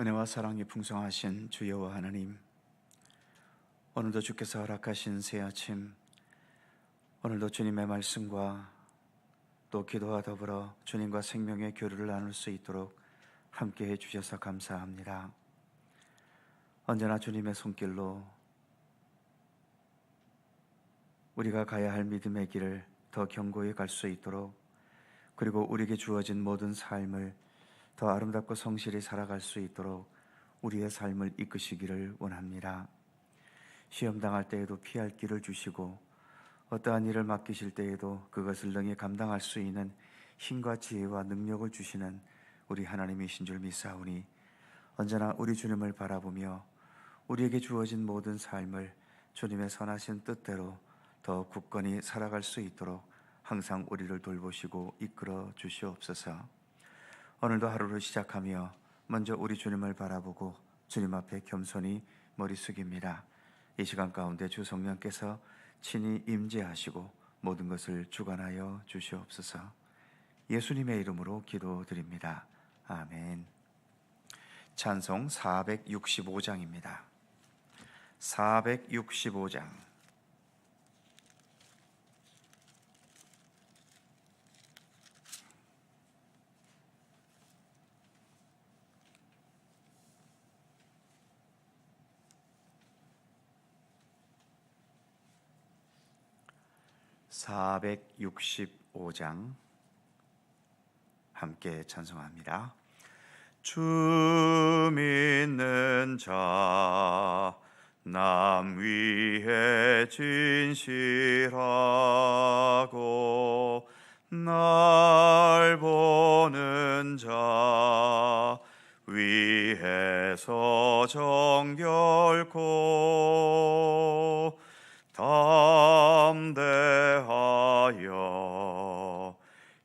은혜와 사랑이 풍성하신 주 여호와 하나님, 오늘도 주께서 허락하신 새 아침, 오늘도 주님의 말씀과 또 기도와 더불어 주님과 생명의 교류를 나눌 수 있도록 함께해 주셔서 감사합니다. 언제나 주님의 손길로 우리가 가야 할 믿음의 길을 더 견고히 갈 수 있도록, 그리고 우리에게 주어진 모든 삶을 더 아름답고 성실히 살아갈 수 있도록 우리의 삶을 이끄시기를 원합니다. 시험 당할 때에도 피할 길을 주시고, 어떠한 일을 맡기실 때에도 그것을 능히 감당할 수 있는 힘과 지혜와 능력을 주시는 우리 하나님이신 줄 믿사오니, 언제나 우리 주님을 바라보며 우리에게 주어진 모든 삶을 주님의 선하신 뜻대로 더 굳건히 살아갈 수 있도록 항상 우리를 돌보시고 이끌어 주시옵소서. 오늘도 하루를 시작하며 먼저 우리 주님을 바라보고 주님 앞에 겸손히 머리 숙입니다. 이 시간 가운데 주 성령께서 친히 임재하시고 모든 것을 주관하여 주시옵소서. 예수님의 이름으로 기도드립니다. 아멘. 찬송 465장입니다. 465장. (465장) 함께 찬송합니다. 주 믿는 자 남 위에 진실하고, 날 보는 자 위에서 정결코 담대하여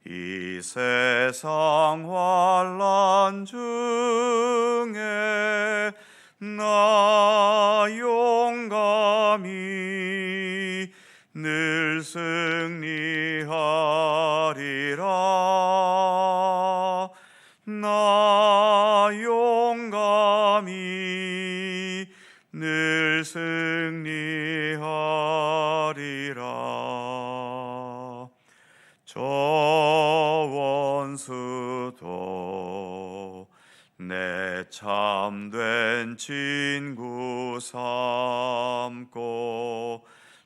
이 세상 환난 중에 나 용감히 늘 승리하리라. 나 용감히 늘 승리하리라. 저 원수도 내 참된 친구 삼고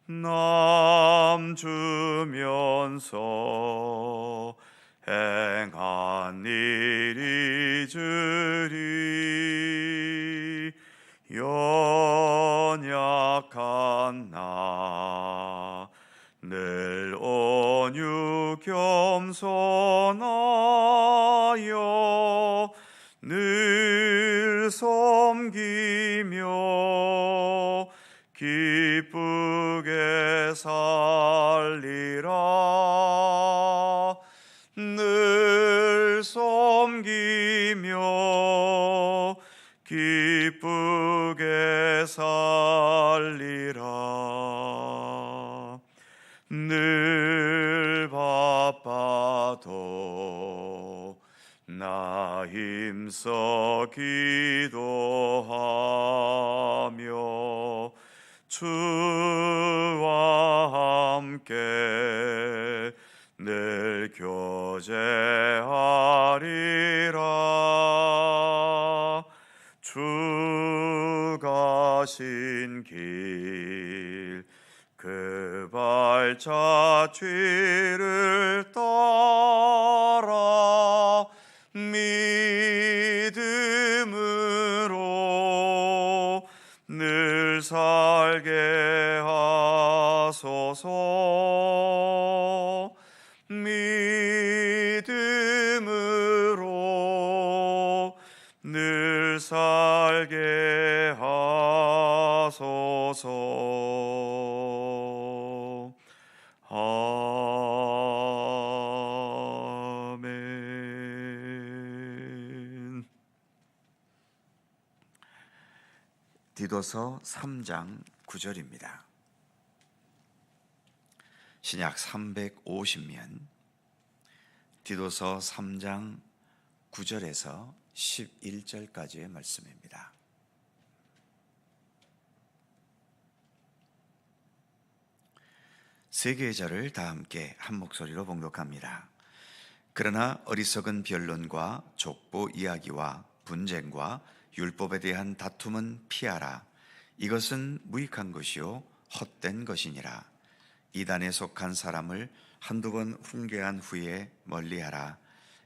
남 주면서 행한 일 잊으리. 연약한 나 늘 온유 겸손하여 늘 섬기며 기쁘게 살리라. 늘 섬기며 기쁘게 살리라. 늘 바빠도 나 힘써 기도하며 주와 함께 늘 교제하리라. 주 가신 길 그 발자취를 따라 믿음으로 늘 살게 하소서. 믿음으로 늘 살게 하소서. 아멘. 디도서 3장 9절입니다. 신약 350면 디도서 3장 9절에서 11절까지의 말씀입니다. 세 개의 절을 다 함께 한 목소리로 봉독합니다. 그러나 어리석은 변론과 족보 이야기와 분쟁과 율법에 대한 다툼은 피하라. 이것은 무익한 것이요 헛된 것이니라. 이단에 속한 사람을 한두 번 훈계한 후에 멀리하라.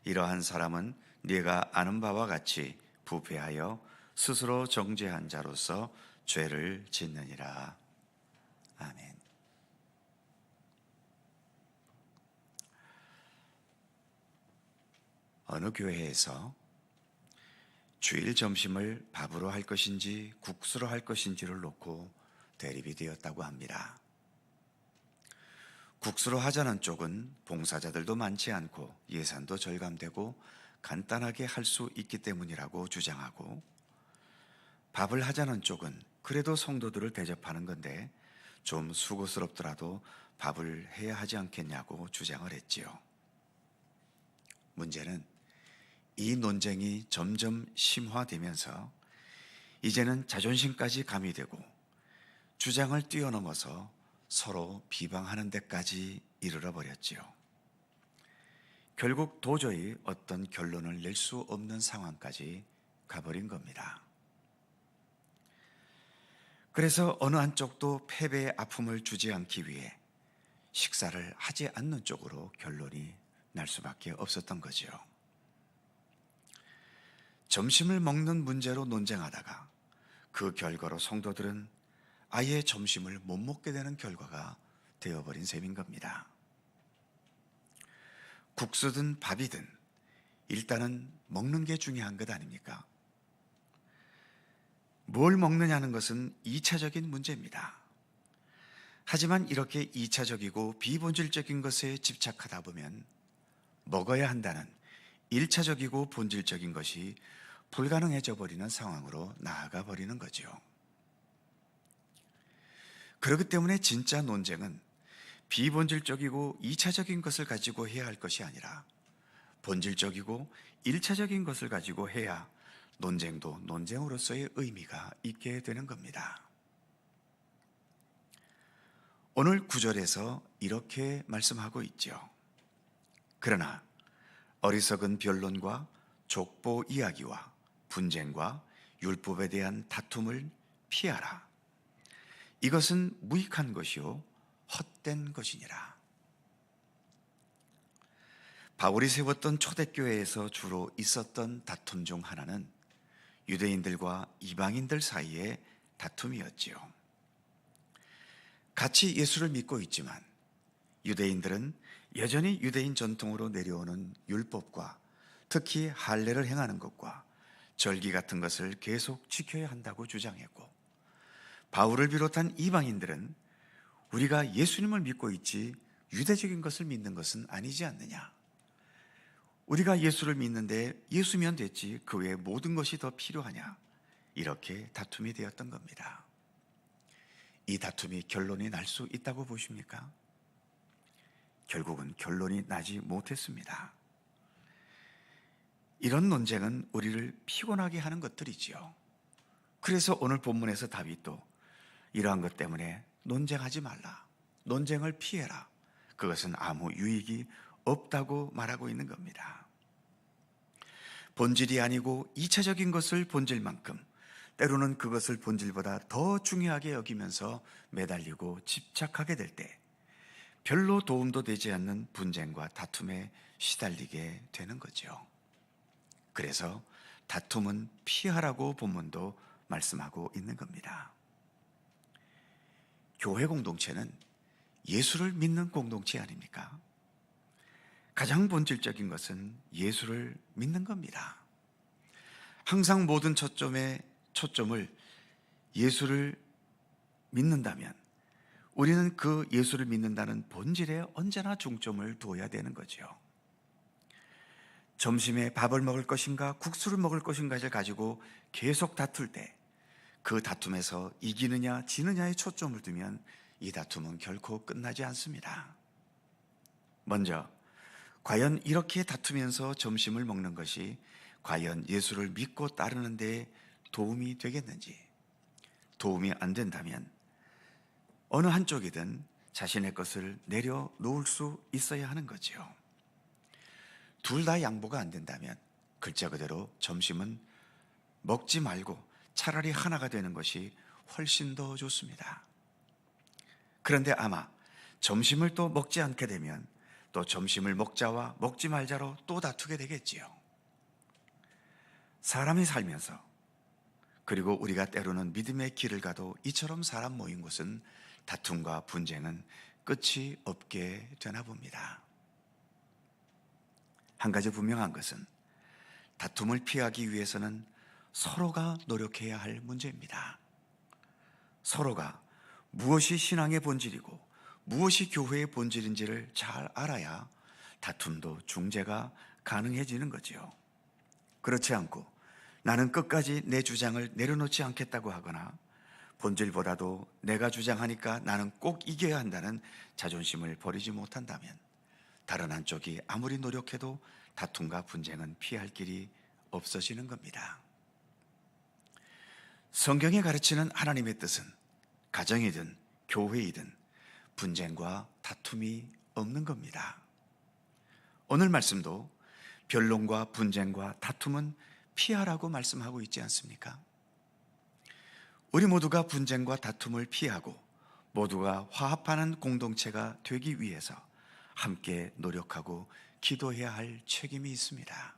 이러한 사람은 네가 아는 바와 같이 부패하여 스스로 정죄한 자로서 죄를 짓느니라. 아멘. 어느 교회에서 주일 점심을 밥으로 할 것인지 국수로 할 것인지를 놓고 대립이 되었다고 합니다. 국수로 하자는 쪽은 봉사자들도 많지 않고 예산도 절감되고 간단하게 할 수 있기 때문이라고 주장하고, 밥을 하자는 쪽은 그래도 성도들을 대접하는 건데 좀 수고스럽더라도 밥을 해야 하지 않겠냐고 주장을 했지요. 문제는 이 논쟁이 점점 심화되면서 이제는 자존심까지 가미되고 주장을 뛰어넘어서 서로 비방하는 데까지 이르러 버렸지요. 결국 도저히 어떤 결론을 낼 수 없는 상황까지 가버린 겁니다. 그래서 어느 한쪽도 패배의 아픔을 주지 않기 위해 식사를 하지 않는 쪽으로 결론이 날 수밖에 없었던 거죠. 점심을 먹는 문제로 논쟁하다가 그 결과로 성도들은 아예 점심을 못 먹게 되는 결과가 되어버린 셈인 겁니다. 국수든 밥이든 일단은 먹는 게 중요한 것 아닙니까? 뭘 먹느냐는 것은 2차적인 문제입니다. 하지만 이렇게 2차적이고 비본질적인 것에 집착하다 보면 먹어야 한다는 1차적이고 본질적인 것이 불가능해져 버리는 상황으로 나아가 버리는 거죠. 그렇기 때문에 진짜 논쟁은 비본질적이고 2차적인 것을 가지고 해야 할 것이 아니라 본질적이고 1차적인 것을 가지고 해야 논쟁도 논쟁으로서의 의미가 있게 되는 겁니다. 오늘 9절에서 이렇게 말씀하고 있죠. 그러나 어리석은 변론과 족보 이야기와 분쟁과 율법에 대한 다툼을 피하라. 이것은 무익한 것이요 헛된 것이니라. 바울이 세웠던 초대교회에서 주로 있었던 다툼 중 하나는 유대인들과 이방인들 사이의 다툼이었지요. 같이 예수를 믿고 있지만 유대인들은 여전히 유대인 전통으로 내려오는 율법과 특히 할례를 행하는 것과 절기 같은 것을 계속 지켜야 한다고 주장했고, 바울을 비롯한 이방인들은 우리가 예수님을 믿고 있지 유대적인 것을 믿는 것은 아니지 않느냐, 우리가 예수를 믿는데 예수면 됐지 그 외에 모든 것이 더 필요하냐, 이렇게 다툼이 되었던 겁니다. 이 다툼이 결론이 날 수 있다고 보십니까? 결국은 결론이 나지 못했습니다. 이런 논쟁은 우리를 피곤하게 하는 것들이지요. 그래서 오늘 본문에서 다윗도 이러한 것 때문에 논쟁하지 말라, 논쟁을 피해라, 그것은 아무 유익이 없다고 말하고 있는 겁니다. 본질이 아니고 2차적인 것을 본질만큼, 때로는 그것을 본질보다 더 중요하게 여기면서 매달리고 집착하게 될 때 별로 도움도 되지 않는 분쟁과 다툼에 시달리게 되는 거죠. 그래서 다툼은 피하라고 본문도 말씀하고 있는 겁니다. 교회 공동체는 예수를 믿는 공동체 아닙니까? 가장 본질적인 것은 예수를 믿는 겁니다. 항상 모든 초점을 예수를 믿는다면 우리는 그 예수를 믿는다는 본질에 언제나 중점을 두어야 되는 거죠. 점심에 밥을 먹을 것인가 국수를 먹을 것인가를 가지고 계속 다툴 때 그 다툼에서 이기느냐 지느냐에 초점을 두면 이 다툼은 결코 끝나지 않습니다. 먼저 과연 이렇게 다투면서 점심을 먹는 것이 과연 예수를 믿고 따르는 데 도움이 되겠는지, 도움이 안 된다면 어느 한쪽이든 자신의 것을 내려놓을 수 있어야 하는 거지요. 둘 다 양보가 안 된다면 글자 그대로 점심은 먹지 말고 차라리 하나가 되는 것이 훨씬 더 좋습니다. 그런데 아마 점심을 또 먹지 않게 되면 또 점심을 먹자와 먹지 말자로 또 다투게 되겠지요. 사람이 살면서, 그리고 우리가 때로는 믿음의 길을 가도 이처럼 사람 모인 곳은 다툼과 분쟁은 끝이 없게 되나 봅니다. 한 가지 분명한 것은 다툼을 피하기 위해서는 서로가 노력해야 할 문제입니다. 서로가 무엇이 신앙의 본질이고 무엇이 교회의 본질인지를 잘 알아야 다툼도 중재가 가능해지는 거지요. 그렇지 않고 나는 끝까지 내 주장을 내려놓지 않겠다고 하거나 본질보다도 내가 주장하니까 나는 꼭 이겨야 한다는 자존심을 버리지 못한다면 다른 한쪽이 아무리 노력해도 다툼과 분쟁은 피할 길이 없어지는 겁니다. 성경이 가르치는 하나님의 뜻은 가정이든 교회이든 분쟁과 다툼이 없는 겁니다. 오늘 말씀도 변론과 분쟁과 다툼은 피하라고 말씀하고 있지 않습니까? 우리 모두가 분쟁과 다툼을 피하고 모두가 화합하는 공동체가 되기 위해서 함께 노력하고 기도해야 할 책임이 있습니다.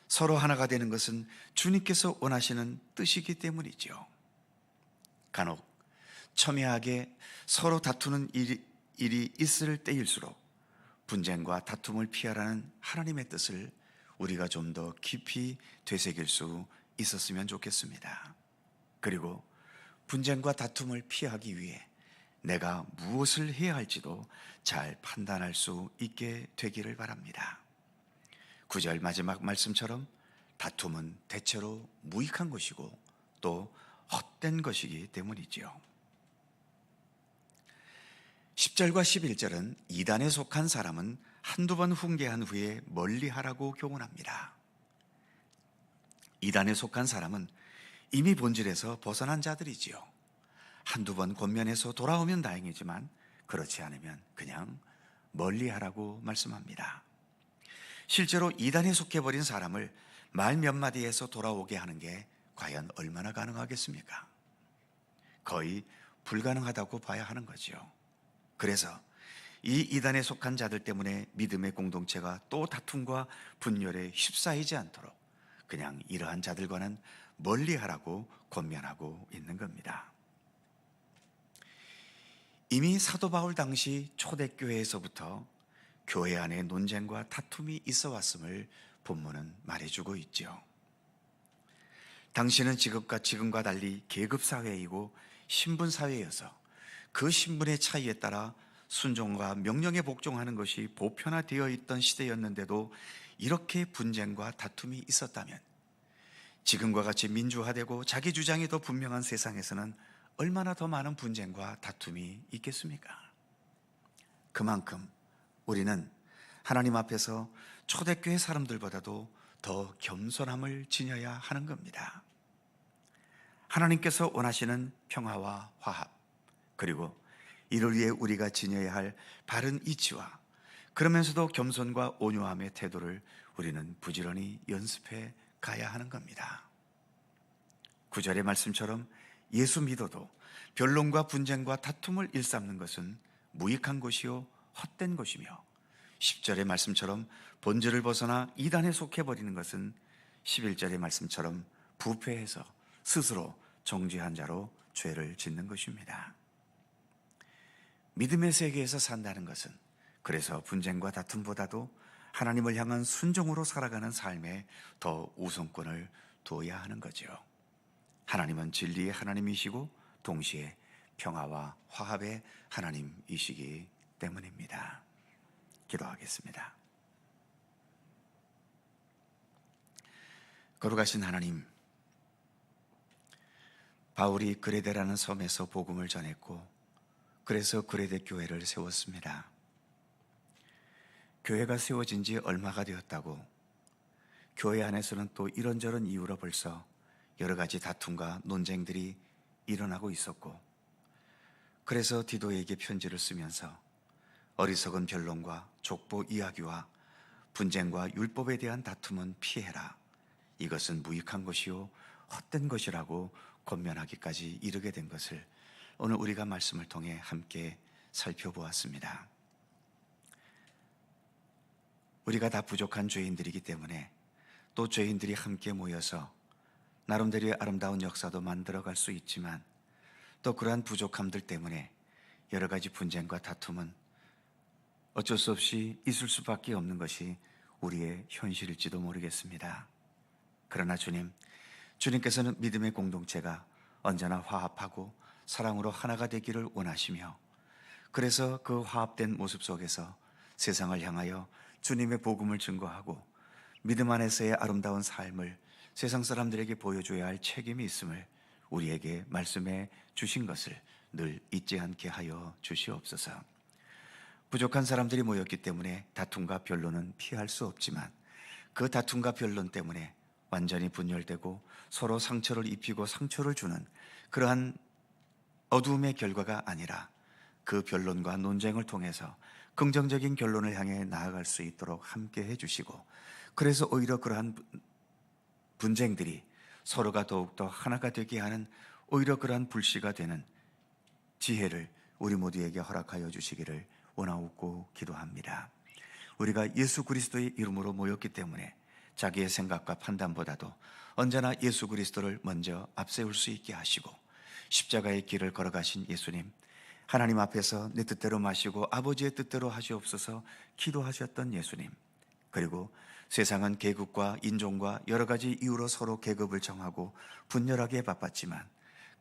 서로 하나가 되는 것은 주님께서 원하시는 뜻이기 때문이죠. 간혹 첨예하게 서로 다투는 일이 있을 때일수록 분쟁과 다툼을 피하라는 하나님의 뜻을 우리가 좀 더 깊이 되새길 수 있었으면 좋겠습니다. 그리고 분쟁과 다툼을 피하기 위해 내가 무엇을 해야 할지도 잘 판단할 수 있게 되기를 바랍니다. 9절 마지막 말씀처럼 다툼은 대체로 무익한 것이고 또 헛된 것이기 때문이지요. 10절과 11절은 이단에 속한 사람은 한두 번 훈계한 후에 멀리하라고 교훈합니다. 이단에 속한 사람은 이미 본질에서 벗어난 자들이지요. 한두 번 권면해서 돌아오면 다행이지만 그렇지 않으면 그냥 멀리하라고 말씀합니다. 실제로 이단에 속해버린 사람을 말 몇 마디에서 돌아오게 하는 게 과연 얼마나 가능하겠습니까? 거의 불가능하다고 봐야 하는 거지요. 그래서 이 이단에 속한 자들 때문에 믿음의 공동체가 또 다툼과 분열에 휩싸이지 않도록 그냥 이러한 자들과는 멀리하라고 권면하고 있는 겁니다. 이미 사도 바울 당시 초대교회에서부터 교회 안에 논쟁과 다툼이 있어 왔음을 본문은 말해주고 있죠. 당시는 지금과 달리 계급사회이고 신분사회여서 그 신분의 차이에 따라 순종과 명령에 복종하는 것이 보편화되어 있던 시대였는데도 이렇게 분쟁과 다툼이 있었다면 지금과 같이 민주화되고 자기 주장이 더 분명한 세상에서는 얼마나 더 많은 분쟁과 다툼이 있겠습니까? 그만큼 우리는 하나님 앞에서 초대교회 사람들보다도 더 겸손함을 지녀야 하는 겁니다. 하나님께서 원하시는 평화와 화합, 그리고 이를 위해 우리가 지녀야 할 바른 이치와 그러면서도 겸손과 온유함의 태도를 우리는 부지런히 연습해 가야 하는 겁니다. 9절의 말씀처럼 예수 믿어도 변론과 분쟁과 다툼을 일삼는 것은 무익한 것이요 헛된 것이며 10절의 말씀처럼 본질을 벗어나 이단에 속해버리는 것은 11절의 말씀처럼 부패해서 스스로 정죄한 자로 죄를 짓는 것입니다. 믿음의 세계에서 산다는 것은 그래서 분쟁과 다툼보다도 하나님을 향한 순종으로 살아가는 삶에 더 우선권을 둬야 하는 거죠. 하나님은 진리의 하나님이시고 동시에 평화와 화합의 하나님이시기 때문입니다. 기도하겠습니다. 거룩하신 하나님, 바울이 그레데라는 섬에서 복음을 전했고 그래서 그레데 교회를 세웠습니다. 교회가 세워진 지 얼마가 되었다고 교회 안에서는 또 이런저런 이유로 벌써 여러 가지 다툼과 논쟁들이 일어나고 있었고, 그래서 디도에게 편지를 쓰면서 어리석은 변론과 족보 이야기와 분쟁과 율법에 대한 다툼은 피해라. 이것은 무익한 것이요 헛된 것이라고 권면하기까지 이르게 된 것을 오늘 우리가 말씀을 통해 함께 살펴보았습니다. 우리가 다 부족한 죄인들이기 때문에 또 죄인들이 함께 모여서 나름대로의 아름다운 역사도 만들어갈 수 있지만, 또 그러한 부족함들 때문에 여러 가지 분쟁과 다툼은 어쩔 수 없이 있을 수밖에 없는 것이 우리의 현실일지도 모르겠습니다. 그러나 주님께서는 믿음의 공동체가 언제나 화합하고 사랑으로 하나가 되기를 원하시며, 그래서 그 화합된 모습 속에서 세상을 향하여 주님의 복음을 증거하고 믿음 안에서의 아름다운 삶을 세상 사람들에게 보여줘야 할 책임이 있음을 우리에게 말씀해 주신 것을 늘 잊지 않게 하여 주시옵소서. 부족한 사람들이 모였기 때문에 다툼과 변론은 피할 수 없지만, 그 다툼과 변론 때문에 완전히 분열되고 서로 상처를 입히고 상처를 주는 그러한 어두움의 결과가 아니라, 그 변론과 논쟁을 통해서 긍정적인 결론을 향해 나아갈 수 있도록 함께 해주시고, 그래서 오히려 그러한 분쟁들이 서로가 더욱더 하나가 되게 하는, 오히려 그러한 불씨가 되는 지혜를 우리 모두에게 허락하여 주시기를 원하옵고 기도합니다. 우리가 예수 그리스도의 이름으로 모였기 때문에 자기의 생각과 판단보다도 언제나 예수 그리스도를 먼저 앞세울 수 있게 하시고, 십자가의 길을 걸어가신 예수님, 하나님 앞에서 내 뜻대로 마시고 아버지의 뜻대로 하시옵소서 기도하셨던 예수님, 그리고 세상은 계급과 인종과 여러 가지 이유로 서로 계급을 정하고 분열하기에 바빴지만,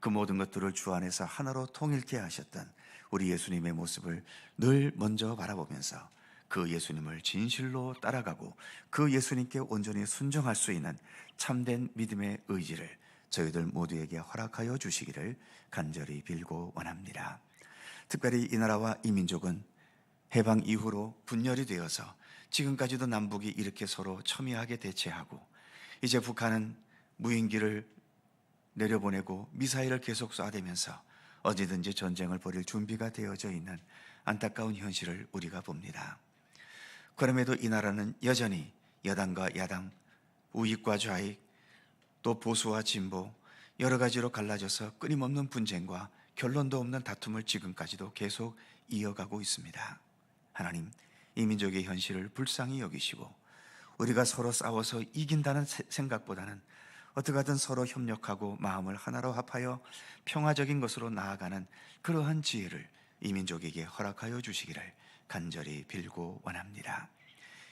그 모든 것들을 주 안에서 하나로 통일케 하셨던 우리 예수님의 모습을 늘 먼저 바라보면서 그 예수님을 진실로 따라가고 그 예수님께 온전히 순종할 수 있는 참된 믿음의 의지를 저희들 모두에게 허락하여 주시기를 간절히 빌고 원합니다. 특별히 이 나라와 이 민족은 해방 이후로 분열이 되어서 지금까지도 남북이 이렇게 서로 첨예하게 대치하고, 이제 북한은 무인기를 내려보내고 미사일을 계속 쏴대면서 언제든지 전쟁을 벌일 준비가 되어져 있는 안타까운 현실을 우리가 봅니다. 그럼에도 이 나라는 여전히 여당과 야당, 우익과 좌익, 또 보수와 진보, 여러 가지로 갈라져서 끊임없는 분쟁과 결론도 없는 다툼을 지금까지도 계속 이어가고 있습니다. 하나님, 이 민족의 현실을 불쌍히 여기시고, 우리가 서로 싸워서 이긴다는 생각보다는 어떻게 하든 서로 협력하고 마음을 하나로 합하여 평화적인 것으로 나아가는 그러한 지혜를 이 민족에게 허락하여 주시기를 간절히 빌고 원합니다.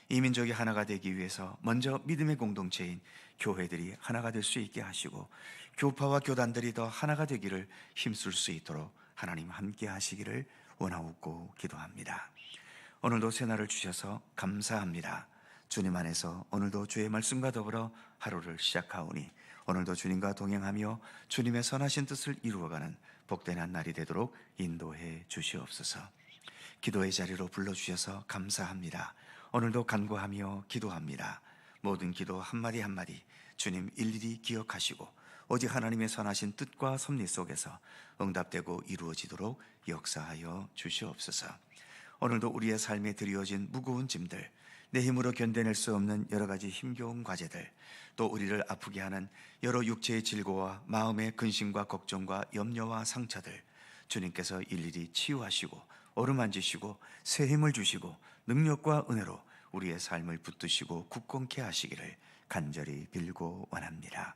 이 민족이 하나가 되기 위해서 먼저 믿음의 공동체인 교회들이 하나가 될 수 있게 하시고, 교파와 교단들이 더 하나가 되기를 힘쓸 수 있도록 하나님 함께 하시기를 원하옵고 기도합니다. 오늘도 새날을 주셔서 감사합니다. 주님 안에서 오늘도 주의 말씀과 더불어 하루를 시작하오니, 오늘도 주님과 동행하며 주님의 선하신 뜻을 이루어가는 복된 한 날이 되도록 인도해 주시옵소서. 기도의 자리로 불러주셔서 감사합니다. 오늘도 간구하며 기도합니다. 모든 기도 한마디 한마디 주님 일일이 기억하시고, 오직 하나님의 선하신 뜻과 섭리 속에서 응답되고 이루어지도록 역사하여 주시옵소서. 오늘도 우리의 삶에 드리워진 무거운 짐들, 내 힘으로 견뎌낼 수 없는 여러 가지 힘겨운 과제들, 또 우리를 아프게 하는 여러 육체의 질고와 마음의 근심과 걱정과 염려와 상처들, 주님께서 일일이 치유하시고 어루만지시고 새 힘을 주시고 능력과 은혜로 우리의 삶을 붙드시고 굳건케 하시기를 간절히 빌고 원합니다.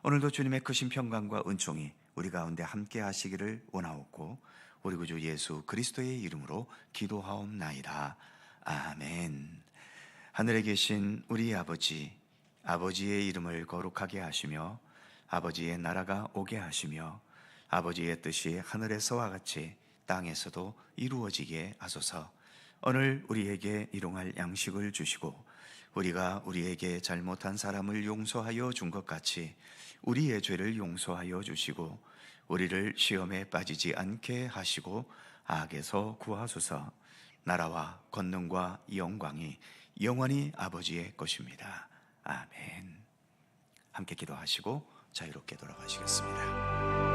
오늘도 주님의 크신 평강과 은총이 우리 가운데 함께 하시기를 원하옵고, 우리 구주 예수 그리스도의 이름으로 기도하옵나이다. 아멘. 하늘에 계신 우리 아버지, 아버지의 이름을 거룩하게 하시며 아버지의 나라가 오게 하시며 아버지의 뜻이 하늘에서와 같이 땅에서도 이루어지게 하소서. 오늘 우리에게 일용할 양식을 주시고, 우리가 우리에게 잘못한 사람을 용서하여 준 것 같이 우리의 죄를 용서하여 주시고, 우리를 시험에 빠지지 않게 하시고 악에서 구하소서. 나라와 권능과 영광이 영원히 아버지의 것입니다. 아멘. 함께 기도하시고 자유롭게 돌아가시겠습니다.